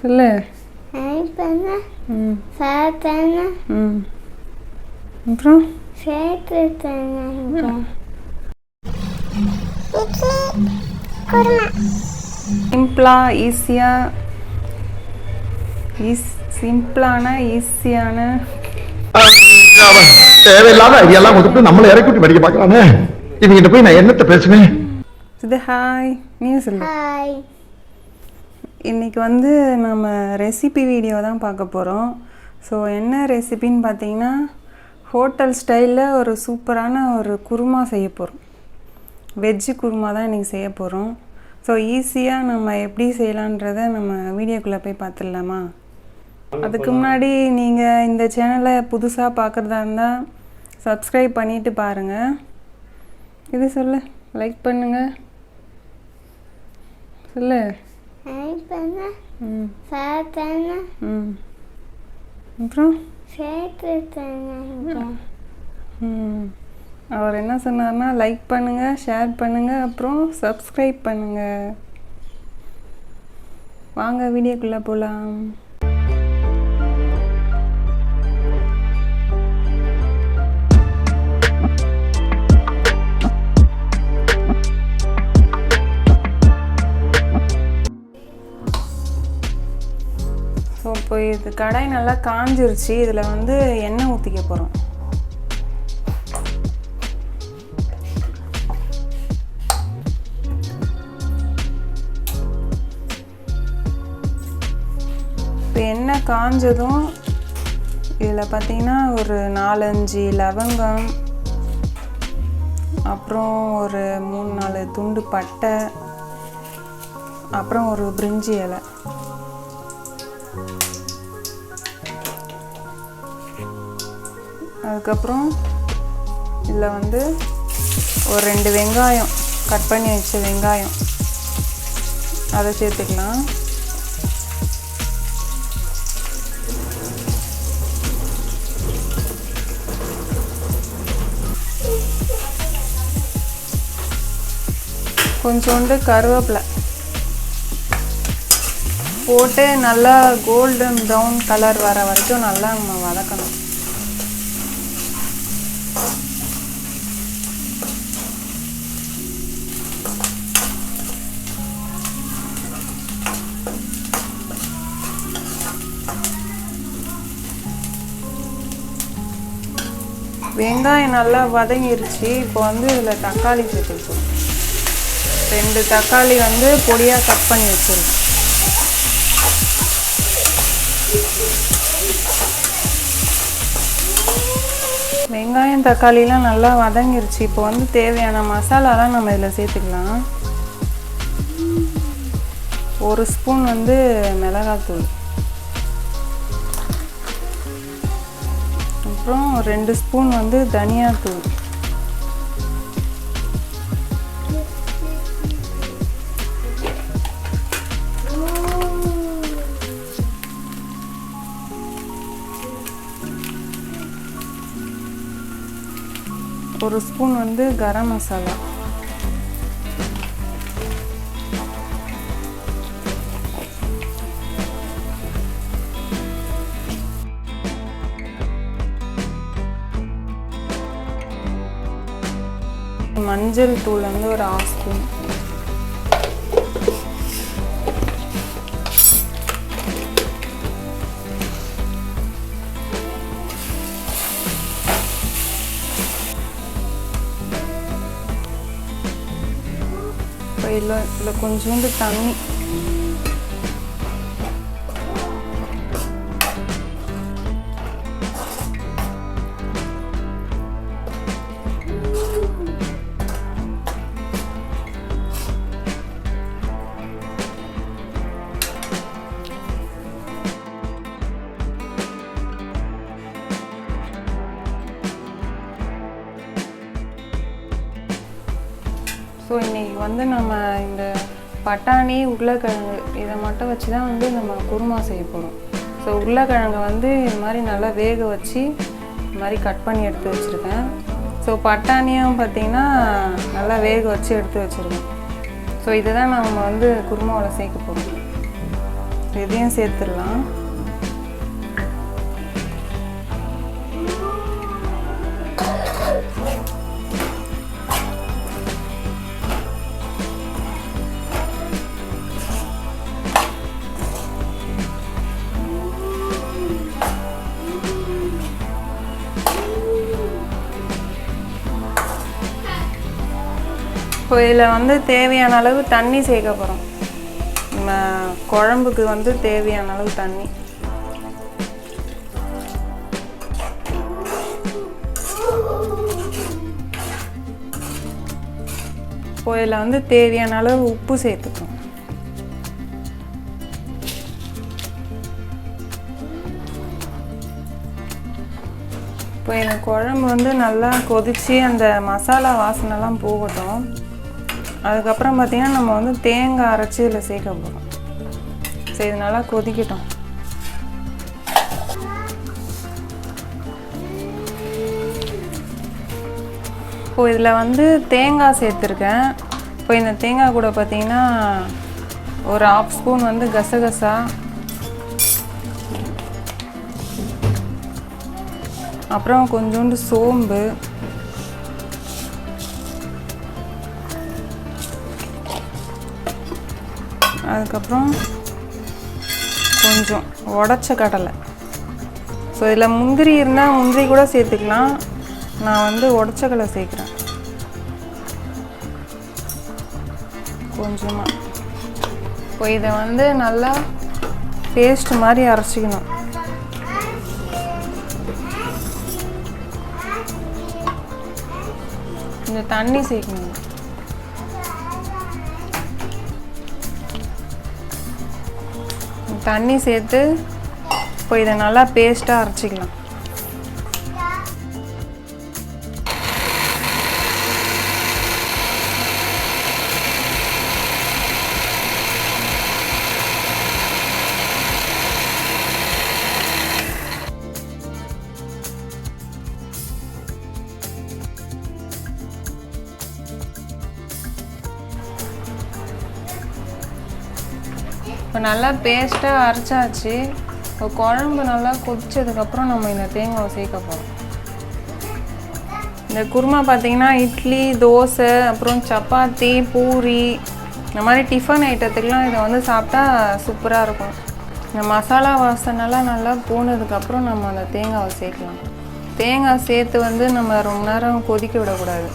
சொல்லு. அப்புறம் சிம்பிளா ஈஸியாக சிம்பிளான ஈஸியான தேவையில்லாத ஐடியாலாம் கொடுத்து நம்மளை இறக்கி விட்டு படிக்க பார்க்கலானே. இவங்கிட்ட போய் நான் என்னத்தை பேசுவேன்? இது ஹாய், நீ சொல்லு. இன்றைக்கி வந்து நம்ம ரெசிபி வீடியோ தான் பார்க்க போகிறோம். ஸோ என்ன ரெசிபின்னு பார்த்தீங்கன்னா, ஹோட்டல் ஸ்டைலில் ஒரு சூப்பரான ஒரு குருமா செய்ய போகிறோம். வெஜ்ஜு குருமா தான் இன்றைக்கி செய்ய போகிறோம். ஸோ ஈஸியாக நம்ம எப்படி செய்யலான்றதை நம்ம வீடியோக்குள்ளே போய் பார்த்துடலாமா? அதுக்கு முன்னாடி நீங்கள் இந்த சேனலை புதுசாக பார்க்குறதா இருந்தால் சப்ஸ்கிரைப் பண்ணிவிட்டு பாருங்கள். இது சொல்லு, லைக் பண்ணுங்கள். சொல்லு. அப்புறம் அவர் என்ன சொன்னார்னா, லைக் பண்ணுங்கள், ஷேர் பண்ணுங்கள், அப்புறம் சப்ஸ்கிரைப் பண்ணுங்கள். வாங்க வீடியோக்குள்ளே போகலாம். ஸோ இப்போ இது கடாய் நல்லா காஞ்சிருச்சு. இதில் வந்து எண்ணெய் ஊற்றிக்க போகிறோம். இப்போ எண்ணெய் காஞ்சதும் இதில் பார்த்திங்கன்னா ஒரு 4-5 லவங்கம், அப்புறம் ஒரு 3-4 துண்டு பட்டை, அப்புறம் ஒரு பிரிஞ்சி இலை, அதுக்கப்புறம் இதில் வந்து ஒரு 2 வெங்காயம், கட் பண்ணி வச்ச வெங்காயம் அதை சேர்த்துக்கலாம். கொஞ்சோண்டு கருவேப்பிலை போட்டு நல்லா கோல்டன் ப்ரௌன் கலர் வர வரைக்கும் நல்லா நம்ம வதக்கணும். வெங்காயம் நல்லா வதங்கிருச்சு. இப்போ வந்து இதில் தக்காளி சேர்த்துருக்கோம். 2 தக்காளி வந்து பொடியாக கட் பண்ணி வச்சுருக்கோம். வெங்காயம் தக்காளிலாம் நல்லா வதங்கிருச்சு. இப்போ வந்து தேவையான மசாலாலாம் நம்ம இதில் சேர்த்துக்கலாம். 1 ஸ்பூன் வந்து மிளகாத்தூள், அப்புறம் 2 ஸ்பூன் வந்து தனியாத்தூள், ஒரு ஸ்பூன் வந்து கரம் மசாலா, மஞ்சள் தூள் வந்து ஒரு 1/2 ஸ்பூன், இதில் கொஞ்சோண்டு தண்ணி, ஸோ இன்றைக்கி வந்து நம்ம இந்த பட்டாணி உருளைக்கிழங்கு இதை மட்டும் வச்சு தான் வந்து நம்ம குருமா செய்ய போகிறோம். ஸோ உருளைக்கிழங்கை வந்து இது மாதிரி நல்லா வேக வச்சு இது மாதிரி கட் பண்ணி எடுத்து வச்சுருக்கேன். ஸோ பட்டாணியும் பார்த்திங்கன்னா நல்லா வேக வச்சு எடுத்து வச்சுருக்கேன். ஸோ இதை தான் நம்ம வந்து குருமாவில் சேர்க்க போகிறோம். இதையும் சேர்த்துடலாம். இப்போ இதில் வந்து தேவையான அளவு தண்ணி சேர்க்க போகிறோம். நம்ம குழம்புக்கு வந்து தேவையான அளவு தண்ணி. இப்போ இதில் வந்து தேவையான அளவு உப்பு சேர்த்துக்கணும். இப்போ இந்த குழம்பு வந்து நல்லா கொதித்து அந்த மசாலா வாசனைலாம் போகட்டும். அதுக்கப்புறம் பார்த்திங்கன்னா நம்ம வந்து தேங்காய் அரைச்சி இதில் சேர்க்க போகிறோம். சரி, இது நல்லா கொதிக்கட்டும். இப்போ இதில் வந்து தேங்காய் சேர்த்துருக்கேன். இப்போ இந்த தேங்காய் கூட பார்த்திங்கன்னா ஒரு 1/2 ஸ்பூன் வந்து கசகசா, அப்புறம் கொஞ்சோண்டு சோம்பு, அதுக்கப்புறம் கொஞ்சம் உடச்ச கடலை. ஸோ இதில் முந்திரி இருந்தால் முந்திரி கூட சேர்த்துக்கலாம். நான் வந்து உடச்ச கடலை சேர்க்குறேன் கொஞ்சமாக. இப்போ இதை வந்து நல்லா பேஸ்ட் மாதிரி அரைச்சிக்கணும். இந்த தண்ணி சேர்க்கணும். தண்ணி சேர்த்து இப்போ இதை நல்லா பேஸ்ட்டாக அரைச்சிக்கலாம். இப்போ நல்லா பேஸ்ட்டாக அரைச்சாச்சு. இப்போ குழம்பு நல்லா கொதிச்சதுக்கப்புறம் நம்ம இந்த தேங்காவை சேர்க்க போகிறோம். இந்த குருமா பார்த்திங்கன்னா இட்லி, தோசை, அப்புறம் சப்பாத்தி, பூரி, இந்த மாதிரி டிஃபன் ஐட்டத்துக்கெலாம் இதை வந்து சாப்பிட்டா சூப்பராக இருக்கும். இந்த மசாலா வாசனைலாம் நல்லா போனதுக்கப்புறம் நம்ம அந்த தேங்காவை சேர்க்கலாம். தேங்காய் சேர்த்து வந்து நம்ம ரொம்ப நேரம் கொதிக்க விடக்கூடாது.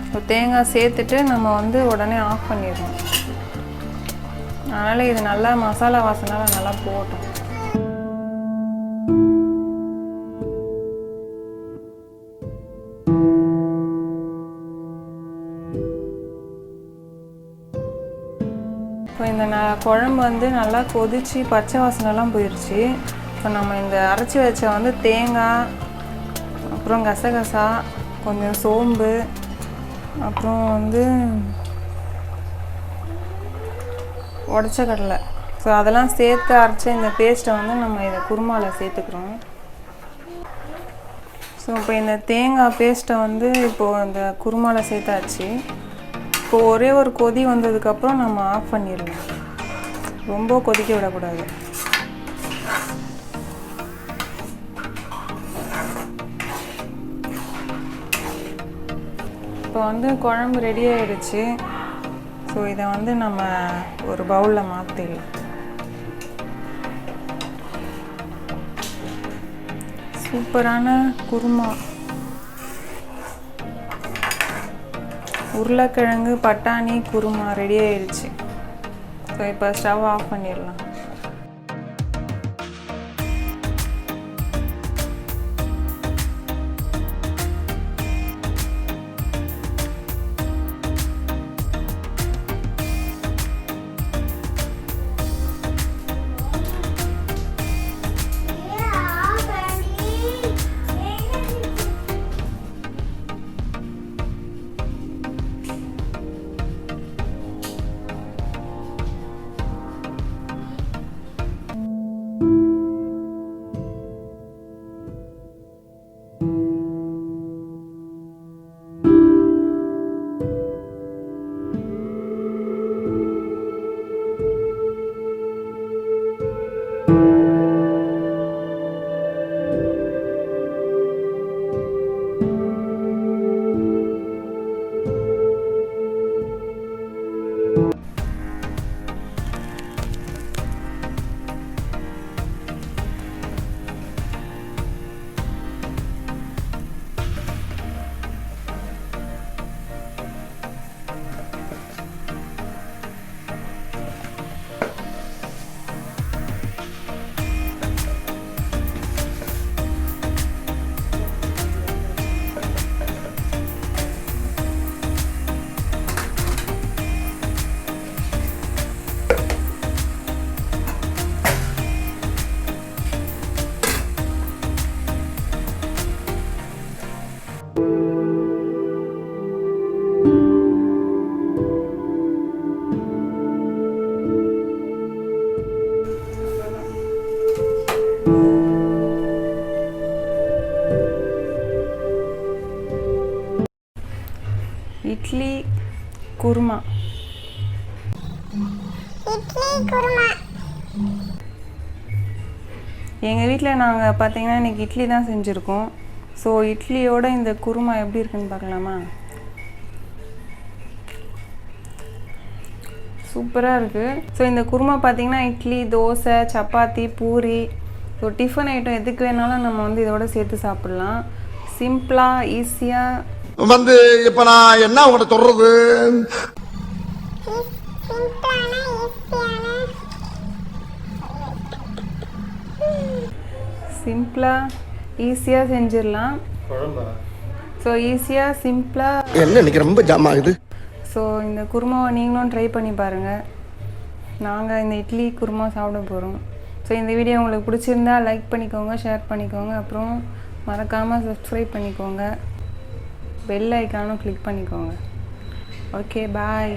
இப்போ தேங்காய் சேர்த்துட்டு நம்ம வந்து உடனே ஆஃப் பண்ணிடணும். அதனால் இது நல்லா மசாலா வாசனைலாம் நல்லா போட்டோம். இப்போ இந்த குழம்பு வந்து நல்லா கொதித்து பச்சை வாசனைலாம் போயிடுச்சு. இப்போ நம்ம இந்த அரைச்சி வச்ச வந்து தேங்காய், அப்புறம் கசகசா, கொஞ்சம் சோம்பு, அப்புறம் வந்து உடச்ச கடலை, ஸோ அதெல்லாம் சேர்த்து அரைச்ச இந்த பேஸ்ட்டை வந்து நம்ம இதை குருமாவில் சேர்த்துக்கிறோம். ஸோ இப்போ இந்த தேங்காய் பேஸ்ட்டை வந்து இப்போது இந்த குருமாவில் சேர்த்தாச்சு. இப்போது ஒரே ஒரு கொதி வந்ததுக்கப்புறம் நம்ம ஆஃப் பண்ணிடலாம். ரொம்ப கொதிக்க விடக்கூடாது. இப்போ வந்து குழம்பு ரெடி ஆகிடுச்சு. ஸோ இதை வந்து நம்ம ஒரு பவுலில் மாற்றிடலாம். சூப்பரான குருமா, உருளைக்கிழங்கு பட்டாணி குருமா ரெடி ஆயிடுச்சு. ஸோ இப்போ ஸ்டவ் ஆஃப் பண்ணிடலாம். இட்லி குருமா. எங்கள் வீட்டில் நாங்கள் பார்த்தீங்கன்னா இன்றைக்கி இட்லி தான் செஞ்சுருக்கோம். ஸோ இட்லியோட இந்த குருமா எப்படி இருக்குன்னு பார்க்கலாமா? சூப்பராக இருக்குது. ஸோ இந்த குருமா பார்த்தீங்கன்னா idli, dosa, chapati, puri, so tiffin item எதுக்கு வேணாலும் நம்ம வந்து இதோட சேர்த்து சாப்பிட்லாம். சிம்பிளாக ஈஸியாக வந்து இப்போ நான் என்ன உங்கள்கிட்ட சொல்றது? சிம்பிளாக ஈஸியாக செஞ்சிடலாம். ஸோ ஈஸியாக சிம்பிளாக என்ன இன்னைக்கு ரொம்ப ஜாம் ஆகுது. ஸோ இந்த குருமாவை நீங்களும் ட்ரை பண்ணி பாருங்கள். நாங்கள் இந்த இட்லி குருமா சாப்பிட போகிறோம். ஸோ இந்த வீடியோ உங்களுக்கு பிடிச்சிருந்தா லைக் பண்ணிக்கோங்க, ஷேர் பண்ணிக்கோங்க, அப்புறம் மறக்காமல் சப்ஸ்கிரைப் பண்ணிக்கோங்க, பெல் ஐக்கானும் கிளிக் பண்ணிக்கோங்க. ஓகே, பாய்.